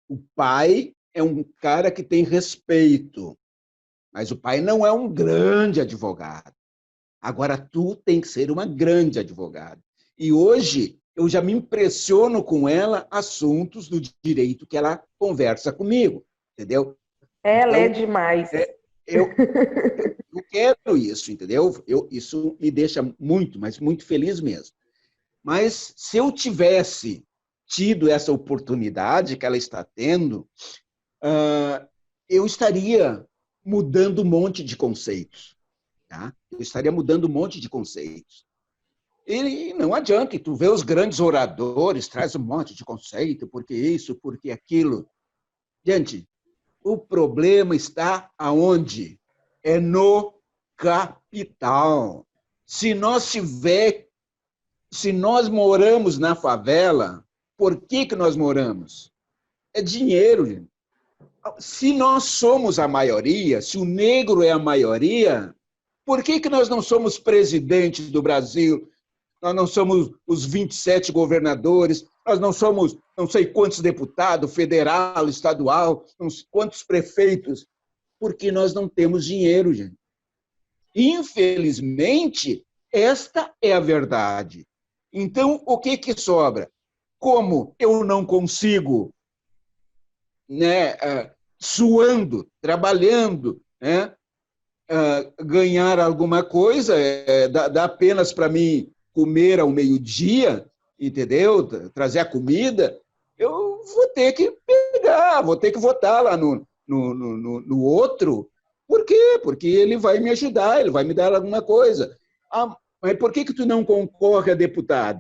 [SPEAKER 2] o pai é um cara que tem respeito, mas o pai não é um grande advogado. Agora, tu tem que ser uma grande advogada. E hoje, eu já me impressiono com ela assuntos do direito que ela conversa comigo, entendeu?
[SPEAKER 3] Ela é
[SPEAKER 2] Então,
[SPEAKER 3] demais.
[SPEAKER 2] eu quero isso, entendeu? Isso me deixa muito, mas muito feliz mesmo. Mas se eu tivesse tido essa oportunidade que ela está tendo, eu estaria mudando um monte de conceitos. Tá? Eu estaria mudando um monte de conceitos. E não adianta, tu vê os grandes oradores, traz um monte de conceito, porque isso, porque aquilo. Gente, o problema está aonde? É no capital. Se nós moramos na favela, por que nós moramos? É dinheiro, gente. Se nós somos a maioria, se o negro é a maioria, por que nós não somos presidente do Brasil? Nós não somos os 27 governadores, nós não somos não sei quantos deputados, federal, estadual, quantos prefeitos, porque nós não temos dinheiro, gente. Infelizmente, esta é a verdade. Então, o que sobra? Como eu não consigo, né, suando, trabalhando, né, ganhar alguma coisa, dá apenas para mim comer ao meio-dia, entendeu? Trazer a comida, eu vou ter que pegar, vou ter que votar lá no outro. Por quê? Porque ele vai me ajudar, ele vai me dar alguma coisa. Mas por que tu não concorre a deputado?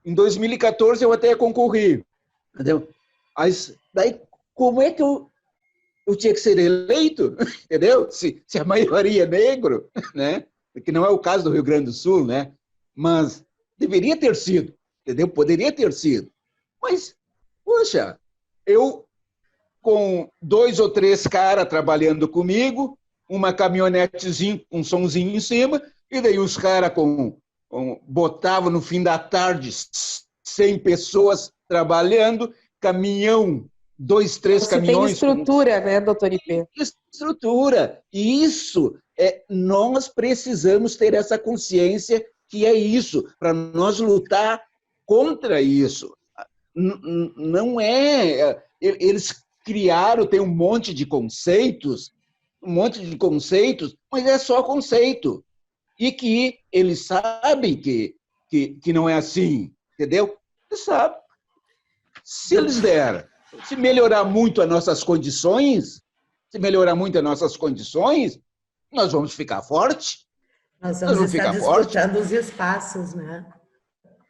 [SPEAKER 2] Em 2014 eu até concorri, entendeu? Mas daí, como é que eu tinha que ser eleito, entendeu? Se a maioria é negro, né? Que não é o caso do Rio Grande do Sul, né? Mas Deveria ter sido, entendeu? Poderia ter sido. Mas, poxa, eu com 2 ou 3 caras trabalhando comigo, uma caminhonetezinha com um somzinho em cima, e daí os caras botavam no fim da tarde 100 pessoas trabalhando, caminhão, 2, 3 caminhões.
[SPEAKER 3] Tem estrutura, né, doutor IP?
[SPEAKER 2] Estrutura. E isso, nós precisamos ter essa consciência que é isso, para nós lutar contra isso. Não é... Eles criaram, tem um monte de conceitos, mas é só conceito. E que eles sabem que não é assim, entendeu? Eles sabem. Se eles derem, se melhorar muito as nossas condições, nós vamos ficar fortes.
[SPEAKER 1] Nós vamos estar disputando os espaços, né?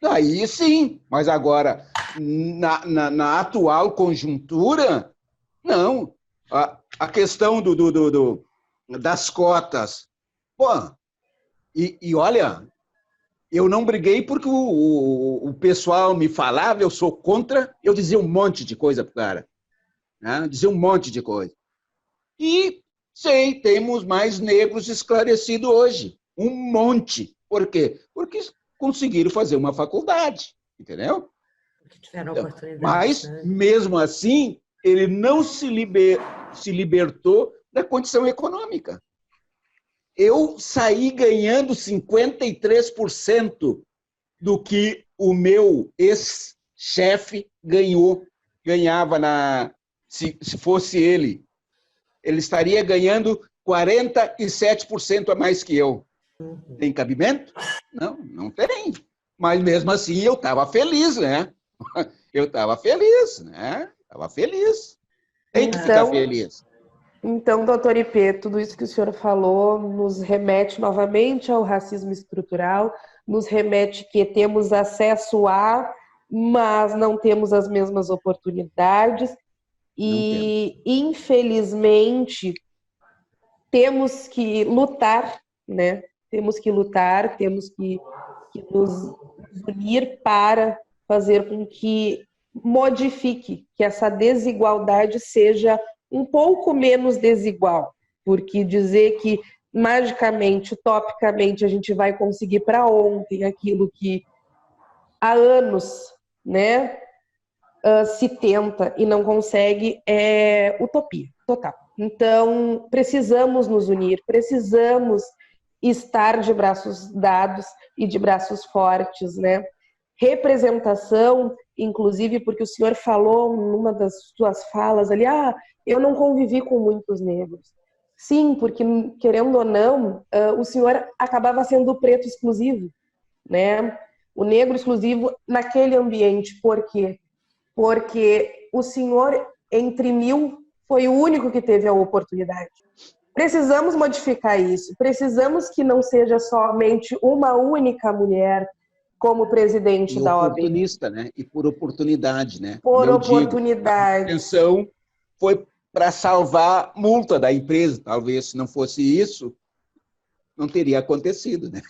[SPEAKER 2] Aí sim, mas agora, na atual conjuntura, não. A questão das cotas. Pô, e olha, eu não briguei porque o pessoal me falava, eu sou contra, eu dizia um monte de coisa pro cara. Né? Dizia um monte de coisa. E, sei, temos mais negros esclarecidos hoje. Um monte. Por quê? Porque conseguiram fazer uma faculdade, entendeu?
[SPEAKER 1] Porque tiveram oportunidade.
[SPEAKER 2] Mas,
[SPEAKER 1] né?
[SPEAKER 2] mesmo assim, ele não se libertou da condição econômica. Eu saí ganhando 53% do que o meu ex-chefe ganhava se fosse ele. Ele estaria ganhando 47% a mais que eu. Tem cabimento? Não tem. Mas mesmo assim eu estava feliz, né? Eu estava feliz, né? Estava feliz. Tem que ficar feliz.
[SPEAKER 3] Então, doutor IP, tudo isso que o senhor falou nos remete novamente ao racismo estrutural, nos remete que temos acesso a, mas não temos as mesmas oportunidades e, infelizmente, temos que lutar, né? Temos que lutar, temos que nos unir para fazer com que modifique, que essa desigualdade seja um pouco menos desigual, porque dizer que magicamente, utopicamente, a gente vai conseguir para ontem aquilo que há anos, né, se tenta e não consegue é utopia total. Então, precisamos nos unir, precisamos estar de braços dados e de braços fortes, né? Representação, inclusive, porque o senhor falou numa das suas falas ali, eu não convivi com muitos negros. Sim, porque, querendo ou não, o senhor acabava sendo o preto exclusivo, né? O negro exclusivo naquele ambiente. Por quê? Porque o senhor, entre 1000, foi o único que teve a oportunidade. Precisamos modificar isso. Precisamos que não seja somente uma única mulher como presidente da OAB.
[SPEAKER 2] Oportunista, né? E por oportunidade, né?
[SPEAKER 3] Por oportunidade.
[SPEAKER 2] A intenção foi para salvar a multa da empresa. Talvez, se não fosse isso, não teria acontecido, né?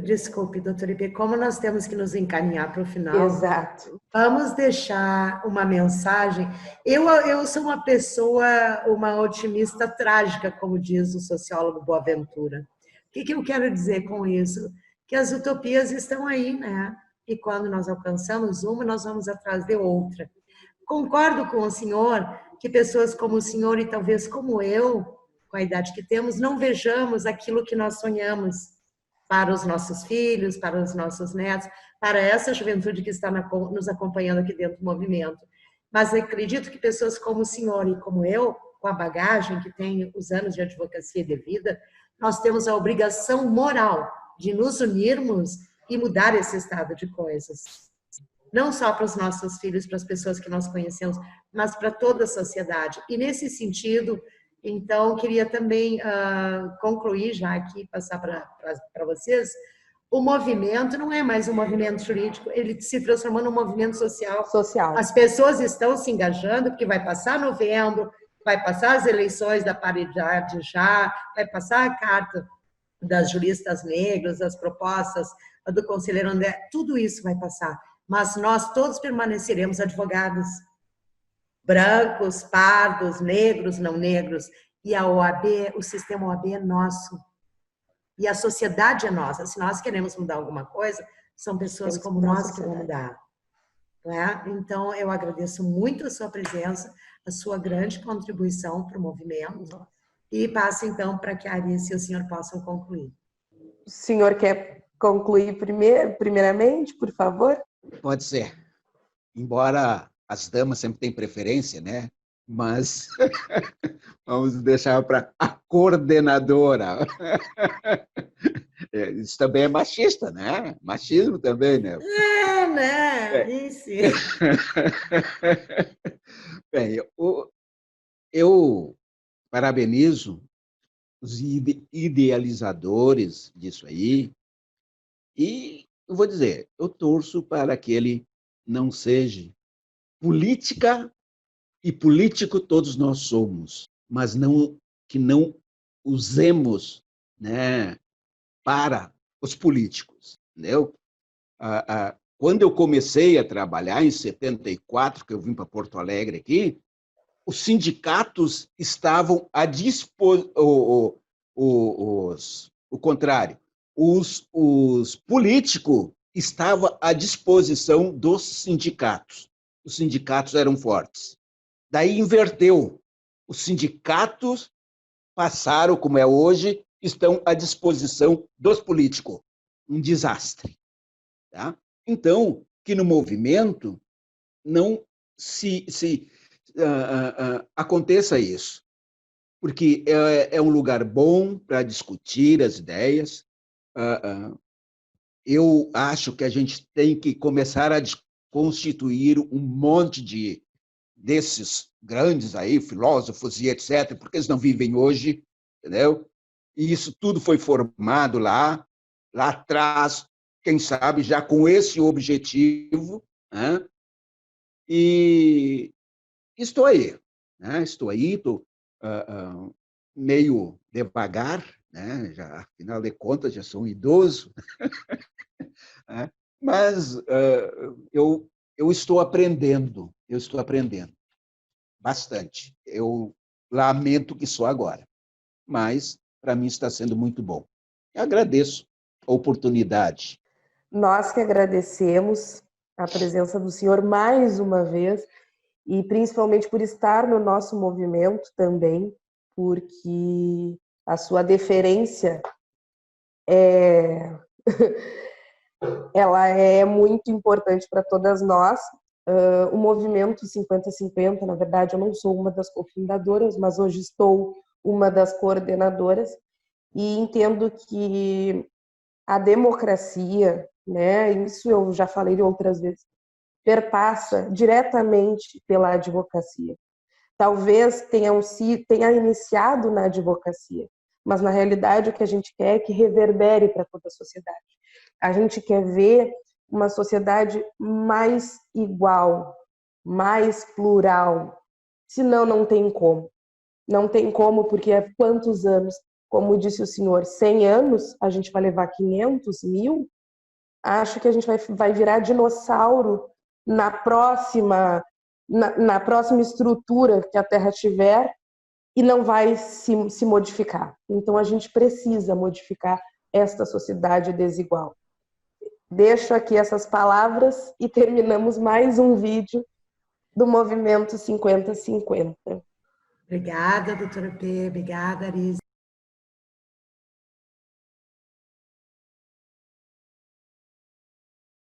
[SPEAKER 1] Desculpe, doutor IP, como nós temos que nos encaminhar para o final.
[SPEAKER 3] Exato.
[SPEAKER 1] Vamos deixar uma mensagem. Eu sou uma pessoa, uma otimista trágica, como diz o sociólogo Boaventura. O que eu quero dizer com isso? Que as utopias estão aí, né? E quando nós alcançamos uma, nós vamos atrás de outra. Concordo com o senhor que pessoas como o senhor e talvez como eu, com a idade que temos, não vejamos aquilo que nós sonhamos para os nossos filhos, para os nossos netos, para essa juventude que está nos acompanhando aqui dentro do movimento. Mas acredito que pessoas como o senhor e como eu, com a bagagem que tem os anos de advocacia e de vida, nós temos a obrigação moral de nos unirmos e mudar esse estado de coisas. Não só para os nossos filhos, para as pessoas que nós conhecemos, mas para toda a sociedade. E nesse sentido, então, queria também concluir já aqui, passar para vocês, o movimento não é mais um movimento jurídico, ele se transformou num movimento social. As pessoas estão se engajando, porque vai passar novembro, vai passar as eleições da paridade já, vai passar a carta das juristas negros, as propostas do conselheiro André, tudo isso vai passar. Mas nós todos permaneceremos advogados, brancos, pardos, negros, não negros. E a OAB, o sistema OAB é nosso. E a sociedade é nossa. Se nós queremos mudar alguma coisa, são pessoas como nós que vão mudar. Não é? Então, eu agradeço muito a sua presença, a sua grande contribuição para o movimento. E passo, então, para que a Arice e o senhor possam concluir.
[SPEAKER 3] O senhor quer concluir primeiramente, por favor?
[SPEAKER 2] Pode ser. Embora as damas sempre têm preferência, né? Mas vamos deixar para a coordenadora. Isso também é machista, né? Machismo também, né?
[SPEAKER 1] Né? Isso.
[SPEAKER 2] Bem, eu parabenizo os idealizadores disso aí e eu vou dizer, eu torço para que ele não seja política e político todos nós somos, mas que não usemos, né, para os políticos, entendeu? Quando eu comecei a trabalhar, em 74, que eu vim para Porto Alegre aqui, os sindicatos estavam à disposição, o contrário, os políticos estavam à disposição dos sindicatos. Os sindicatos eram fortes. Daí inverteu. Os sindicatos passaram, como é hoje, estão à disposição dos políticos. Um desastre. Tá? Então, que no movimento não aconteça isso, porque é um lugar bom para discutir as ideias. Eu acho que a gente tem que começar a constituir um monte desses grandes aí, filósofos e etc., porque eles não vivem hoje, entendeu? E isso tudo foi formado lá atrás, quem sabe, já com esse objetivo, né? E estou aí, né? Estou meio devagar, né? Já, afinal de contas, já sou um idoso, né? Mas eu estou aprendendo bastante. Eu lamento que só agora, mas para mim está sendo muito bom. Eu agradeço a oportunidade.
[SPEAKER 3] Nós que agradecemos a presença do senhor mais uma vez, e principalmente por estar no nosso movimento também, porque a sua deferência ela é muito importante para todas nós. O movimento 50-50, na verdade, eu não sou uma das cofundadoras, mas hoje estou uma das coordenadoras, e entendo que a democracia, né, isso eu já falei outras vezes, perpassa diretamente pela advocacia. Talvez tenha iniciado na advocacia, mas na realidade o que a gente quer é que reverbere para toda a sociedade. A gente quer ver uma sociedade mais igual, mais plural. Senão não tem como. Não tem como, porque há quantos anos, como disse o senhor, 100 anos, a gente vai levar 500, 1000? Acho que a gente vai virar dinossauro na próxima estrutura que a Terra tiver e não vai se modificar. Então a gente precisa modificar esta sociedade desigual. Deixo aqui essas palavras e terminamos mais um vídeo do Movimento 50-50.
[SPEAKER 1] Obrigada, doutora P. Obrigada, Arice.